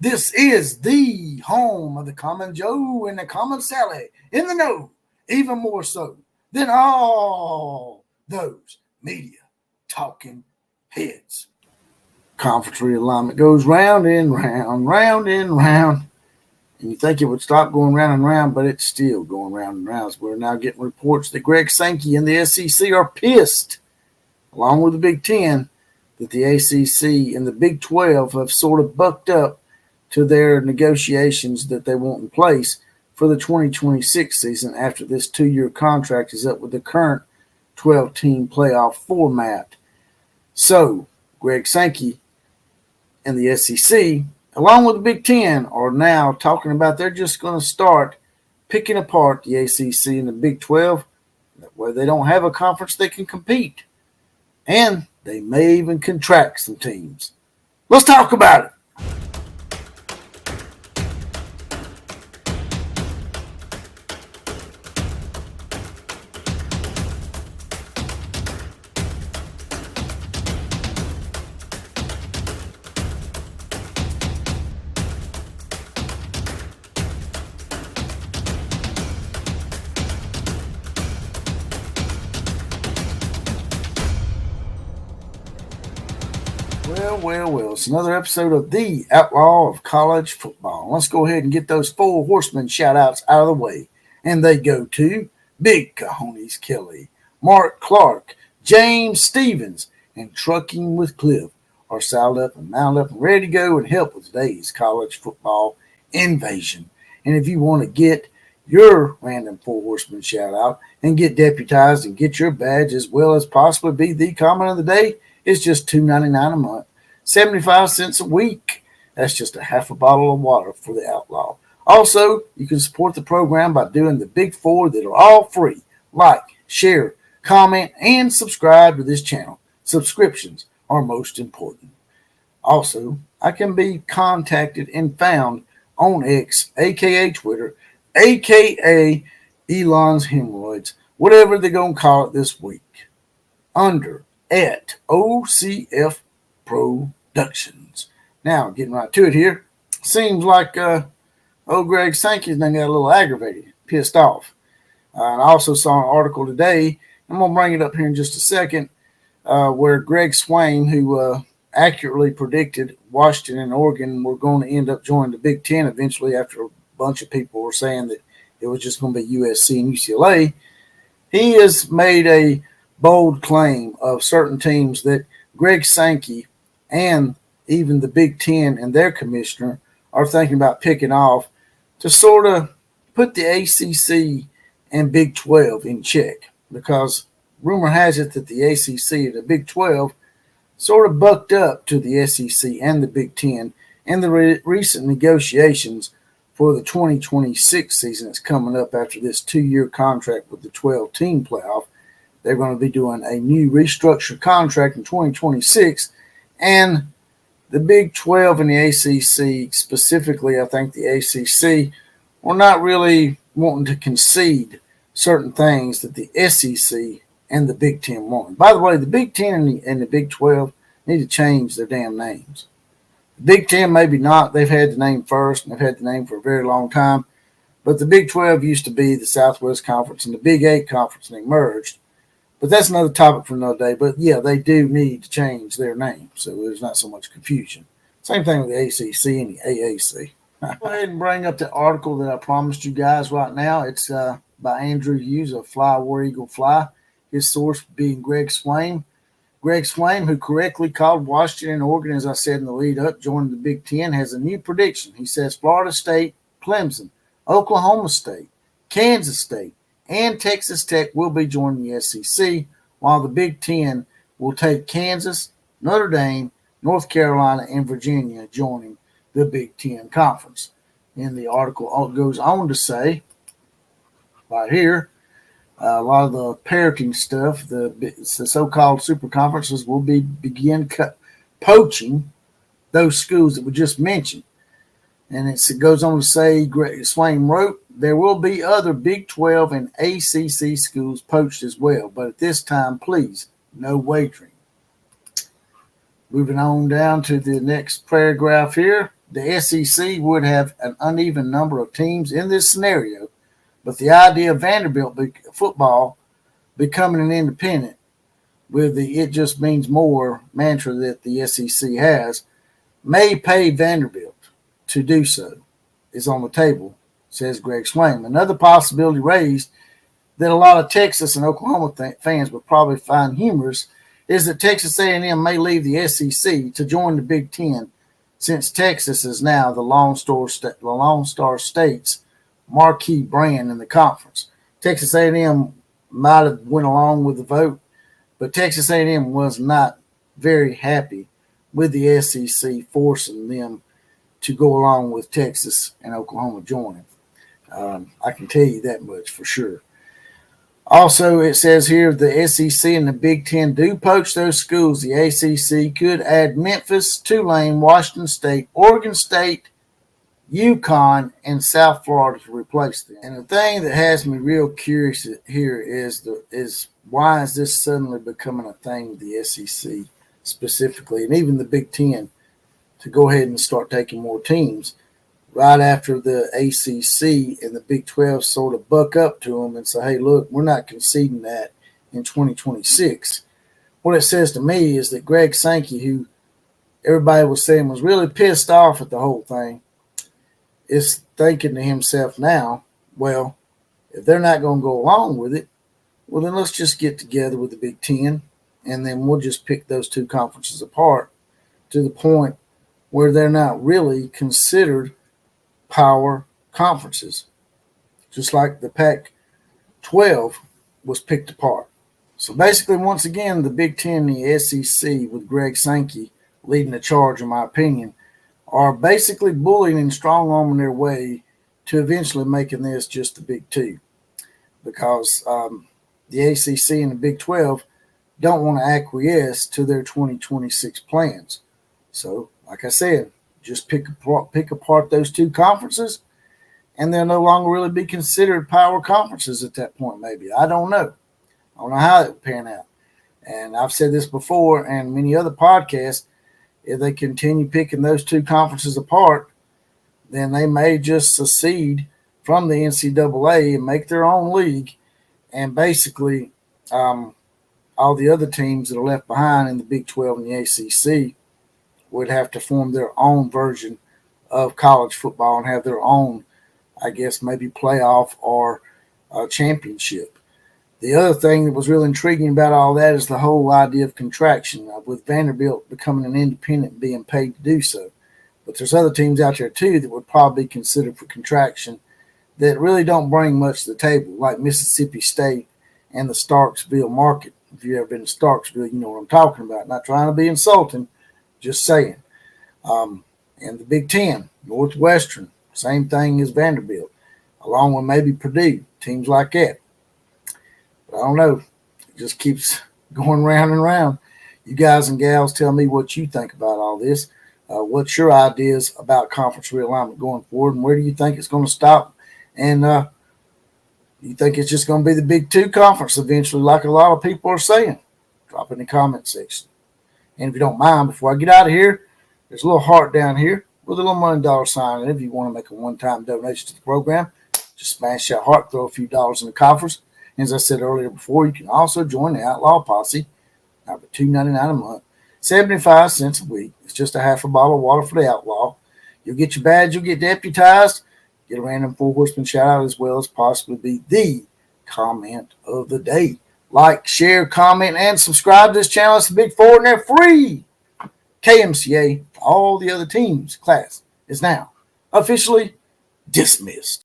This is the home of the common Joe and the common Sally in the know, even more so than all those media talking heads. Conference realignment goes round and round, round and round. And you think it would stop going round and round, but it's still going round and round. We're now getting reports that Greg Sankey and the SEC are pissed, along with the Big Ten, that the ACC and the Big 12 have sort of bucked up to their negotiations that they want in place for the 2026 season after this 2-year contract is up with the current 12-team playoff format. So, Greg Sankey and the SEC, along with the Big Ten, are now talking about they're just going to start picking apart the ACC and the Big 12. That way they don't have a conference that can compete. And they may even contract some teams. Let's talk about it. Well, it's another episode of The Outlaw of College Football. Let's go ahead and get those 4 horsemen shout-outs out of the way. And they go to Big Cojones Kelly, Mark Clark, James Stevens, and Trucking with Cliff are saddled up and mounted up and ready to go and help with today's college football invasion. And if you want to get your random 4 horsemen shout-out and get deputized and get your badge as well as possibly be the comment of the day, it's just $2.99 a month. 75 cents a week. That's just a half a bottle of water for the Outlaw. Also, you can support the program by doing the big 4 that are all free. Like, share, comment, and subscribe to this channel. Subscriptions are most important. Also, I can be contacted and found on X, aka Twitter, aka Elon's Hemorrhoids, whatever they're going to call it this week, under at OCF Productions. Now, getting right to it here. Seems like Greg Sankey's done got a little aggravated, pissed off. And I also saw an article today, I'm going to bring it up here in just a second, where Greg Swain, who accurately predicted Washington and Oregon were going to end up joining the Big Ten eventually after a bunch of people were saying that it was just going to be USC and UCLA, he has made a bold claim of certain teams that Greg Sankey and even the Big Ten and their commissioner are thinking about picking off to sort of put the ACC and Big 12 in check, because rumor has it that the ACC and the Big 12 sort of bucked up to the SEC and the Big Ten in the recent negotiations for the 2026 season that's coming up after this 2-year contract with the 12-team playoff. They're going to be doing a new restructured contract in 2026, and the Big 12 and the ACC, specifically I think the ACC, were not really wanting to concede certain things that the SEC and the Big Ten wanted. By the way, the Big Ten and the Big 12 need to change their damn names. The Big Ten maybe not. They've had the name first, and they've had the name for a very long time. But the Big 12 used to be the Southwest Conference and the Big 8 Conference, and they merged. But that's another topic for another day. But, yeah, they do need to change their name, so there's not so much confusion. Same thing with the ACC and the AAC. Go ahead and bring up the article that I promised you guys right now. It's by Andrew Hughes of Fly War Eagle Fly, his source being Greg Swain. Greg Swain, who correctly called Washington and Oregon, as I said in the lead-up, joining the Big Ten, has a new prediction. He says Florida State, Clemson, Oklahoma State, Kansas State, and Texas Tech will be joining the SEC, while the Big Ten will take Kansas, Notre Dame, North Carolina, and Virginia joining the Big Ten Conference. And the article goes on to say, right here, a lot of the parroting stuff, the so-called super conferences will begin poaching those schools that we just mentioned. And it goes on to say, Greg Swain wrote, there will be other Big 12 and ACC schools poached as well, but at this time, please, no wagering. Moving on down to the next paragraph here. the SEC would have an uneven number of teams in this scenario, but the idea of Vanderbilt football becoming an independent with the "it just means more" mantra that the SEC has may pay Vanderbilt to do so is on the table, says Greg Sankey. Another possibility raised that a lot of Texas and Oklahoma fans would probably find humorous is that Texas A&M may leave the SEC to join the Big Ten, since Texas is now the Lone Star State's marquee brand in the conference. Texas A&M might have went along with the vote, but Texas A&M was not very happy with the SEC forcing them to go along with Texas and Oklahoma joining. I can tell you that much for sure. Also, it says here the SEC and the Big Ten do poach those schools. The ACC could add Memphis, Tulane, Washington State, Oregon State, UConn, and South Florida to replace them. And the thing that has me real curious here is why is this suddenly becoming a thing with the SEC specifically, and even the Big Ten, to go ahead and start taking more teams right after the ACC and the Big 12 sort of buck up to them and say, hey, look, we're not conceding that in 2026. What it says to me is that Greg Sankey, who everybody was saying was really pissed off at the whole thing, is thinking to himself now, well, if they're not going to go along with it, well, then let's just get together with the Big Ten, and then we'll just pick those two conferences apart to the point where they're not really considered power conferences, just like the Pac-12 was picked apart. So basically, once again, the Big Ten and the SEC, with Greg Sankey leading the charge, in my opinion, are basically bullying and strong-arming their way to eventually making this just the Big Two, because the ACC and the Big 12 don't want to acquiesce to their 2026 plans. So, like I said, just pick apart those two conferences, and they'll no longer really be considered power conferences at that point, maybe. I don't know. I don't know how it would pan out. And I've said this before and many other podcasts, if they continue picking those two conferences apart, then they may just secede from the NCAA and make their own league, and basically all the other teams that are left behind in the Big 12 and the ACC would have to form their own version of college football and have their own, I guess, maybe playoff or championship. The other thing that was really intriguing about all that is the whole idea of contraction, with Vanderbilt becoming an independent and being paid to do so. But there's other teams out there, too, that would probably be considered for contraction that really don't bring much to the table, like Mississippi State and the Starksville market. If you've ever been to Starksville, you know what I'm talking about. Not trying to be insulting, just saying. And the Big Ten, Northwestern, same thing as Vanderbilt, along with maybe Purdue, teams like that. But I don't know. It just keeps going round and round. You guys and gals, tell me what you think about all this. What's your ideas about conference realignment going forward, and where do you think it's going to stop? And you think it's just going to be the Big Two conference eventually, like a lot of people are saying? Drop in the comment section. And if you don't mind, before I get out of here, there's a little heart down here with a little money dollar sign. And if you want to make a one-time donation to the program, just smash that heart, throw a few dollars in the coffers. As I said earlier before, you can also join the Outlaw Posse, now for $2.99 a month, 75 cents a week. It's just a half a bottle of water for the Outlaw. You'll get your badge, you'll get deputized, get a random Four Horsemen shout out, as well as possibly be the comment of the day. Like, share, comment, and subscribe to this channel. It's the Big Four, and they're free. KMCA, all the other teams, class is now officially dismissed.